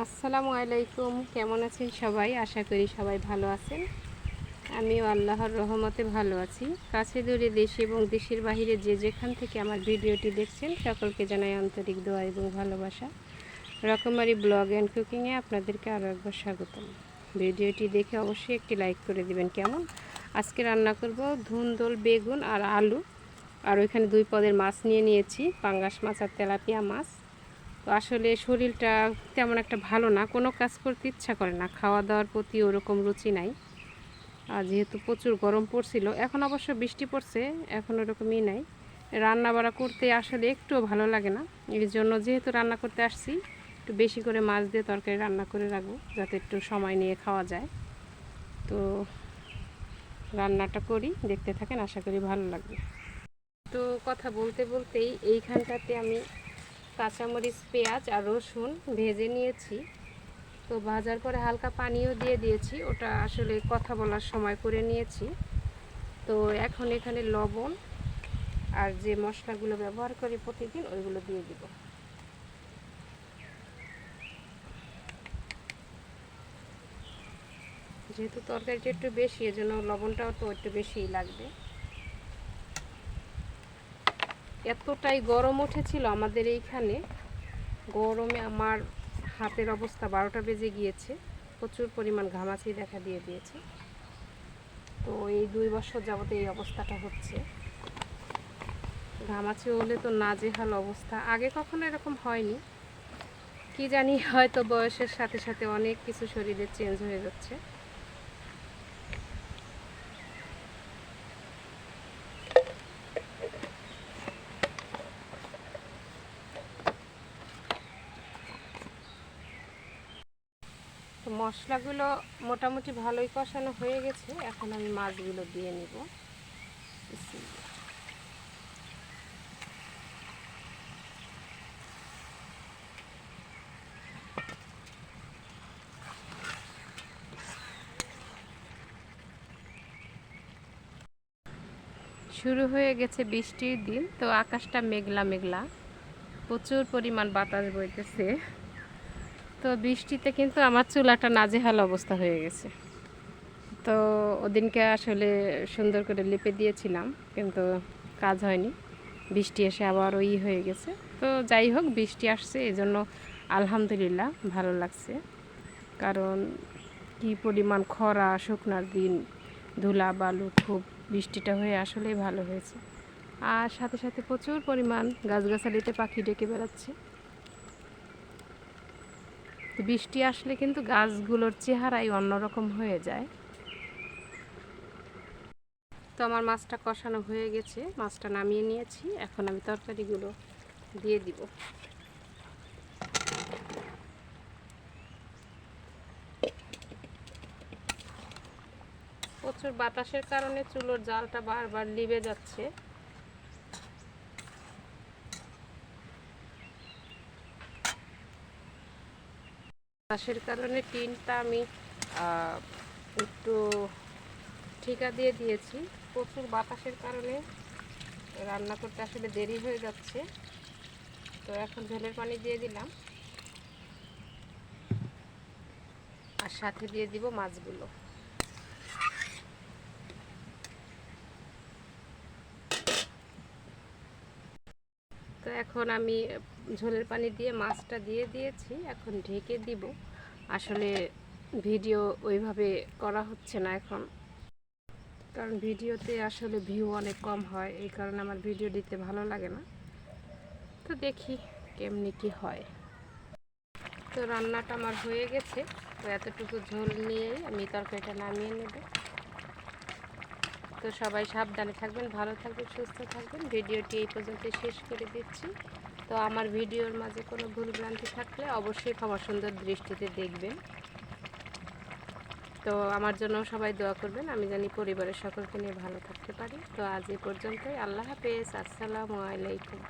আসসালামু আলাইকুম। কেমন আছেন সবাই? আশা করি সবাই ভালো আছেন। আমিও আল্লাহর রহমতে ভালো আছি। কাছে দূরে দেশে এবং দেশের বাহিরে যে যেখান থেকে আমার ভিডিওটি দেখছেন সকলকে জানাই আন্তরিক দোয়া এবং ভালোবাসা। রকমারি ব্লগ অ্যান্ড কুকিংয়ে আপনাদেরকে আরও একবার স্বাগতম। ভিডিওটি দেখে অবশ্যই একটি লাইক করে দিবেন। কেমন? আজকে রান্না করব ধুন্দল, বেগুন আর আলু। আর ওইখানে 2 পদের মাছ নিয়েছি, পাঙ্গাস মাছ আর তেলাপিয়া মাছ। তো আসলে শরীরটা তেমন একটা ভালো না, কোনো কাজ করতে ইচ্ছা করে না, খাওয়া দাওয়ার প্রতি ওরকম রুচি নাই। আর যেহেতু প্রচুর গরম পড়ছিল, এখন অবশ্য বৃষ্টি পড়ছে, এখন ওরকমই নাই। রান্না বাড়া করতে আসলে একটুও ভালো লাগে না। এই জন্য যেহেতু রান্না করতে আসছি, একটু বেশি করে মাছ দিয়ে তরকারি রান্না করে রাখবো, যাতে একটু সময় নিয়ে খাওয়া যায়। তো রান্নাটা করি, দেখতে থাকেন, আশা করি ভালো লাগবে। তো কথা বলতে বলতেই এইখানটাতে আমি কাঁচামরিচ, পেঁয়াজ আর রসুন ভেজে নিয়েছি। তো ভাজার পরে হালকা পানিও দিয়ে দিয়েছি, ওটা আসলে কথা বলার সময় করে নিয়েছি। তো এখন এখানে লবণ আর যে মশলাগুলো ব্যবহার করি প্রতিদিন ওইগুলো দিয়ে দিব। যেহেতু তরকারিটা একটু বেশি, এজন্য লবণটাও তো একটু বেশিই লাগবে। এতটাই গরম উঠেছিল আমাদের এইখানে, গরমে আমার হাতের অবস্থা 12টা বেজে গিয়েছে। প্রচুর পরিমাণ ঘামাচি দেখা দিয়েছে। তো এই 2 বছর যাবত এই অবস্থাটা হচ্ছে। ঘামাচি হলে তো নাজেহাল অবস্থা। আগে কখনো এরকম হয়নি, কি জানি, হয়তো বয়সের সাথে সাথে অনেক কিছু শরীরে চেঞ্জ হয়ে যাচ্ছে। তো মশলাগুলো মোটামুটি ভালোই কষানো হয়ে গেছে, এখন আমি মাছগুলো দিয়ে নিব। শুরু হয়ে গেছে বৃষ্টির দিন, তো আকাশটা মেঘলা মেঘলা, প্রচুর পরিমাণ বাতাস বইতেছে। তো বৃষ্টিতে কিন্তু আমার চুলাটা নাজেহাল অবস্থা হয়ে গেছে। তো ওদিনকে আসলে সুন্দর করে লেপে দিয়েছিলাম, কিন্তু কাজ হয়নি। বৃষ্টি এসে আবার ওই হয়ে গেছে। তো যাই হোক, বৃষ্টি আসছে, এজন্য আলহামদুলিল্লাহ ভালো লাগছে। কারণ কি পরিমাণ খরা, শুকনার দিন, ধুলা বালু, খুব বৃষ্টিটা হয়ে আসলেই ভালো হয়েছে। আর সাথে সাথে প্রচুর পরিমাণ গাছগাছালিতে পাখি ডেকে বেড়াচ্ছে। তো বৃষ্টি আসলে কিন্তু গাছগুলোর চেহারাই অন্যরকম হয়ে যায়। তো আমার মাছটা কষানো হয়ে গেছে, মাছটা নামিয়ে নিয়েছি। এখন আমি তরকারিগুলো দিয়ে দিব। প্রচুর বাতাসের কারণে চুলোর জালটা বারবার লিবে যাচ্ছে। বাতাসের কারণে টিনটা আমি একটু ঠিকা দিয়ে দিয়েছি। প্রচুর বাতাসের কারণে রান্না করতে আসলে দেরি হয়ে যাচ্ছে। তো এখন ঝোলের পানি দিয়ে দিলাম, আর সাথে দিয়ে দিব মাছগুলো। তো এখন আমি ঝোলের পানি দিয়ে মাছটা দিয়ে দিয়েছি, এখন ঢেকে দিব। আসলে ভিডিও ওইভাবে করা হচ্ছে না এখন, কারণ ভিডিওতে আসলে ভিউ অনেক কম হয়, এই কারণে আমার ভিডিও দিতে ভালো লাগে না। তো দেখি কেমনি কি হয়। তো রান্নাটা আমার হয়ে গেছে। তো এতটুকু ঝোল নিয়েই আমি তরকারিটা নামিয়ে নেব। তো সবাই সাবধানে থাকবেন, ভালো থাকবেন, সুস্থ থাকবেন। ভিডিওটি এই পর্যন্ত শেষ করে দিচ্ছি। তো আমার ভিডিওর মাঝে কোনো ভুলভ্রান্তি থাকলে অবশ্যই ক্ষমা সুন্দর দৃষ্টিতে দেখবেন। তো আমার জন্য সবাই দোয়া করবেন, আমি জানি পরিবারের সকলকে নিয়ে ভালো থাকতে পারি। তো আজ এই পর্যন্তই। আল্লাহ হাফেজ। আসসালামু আলাইকুম।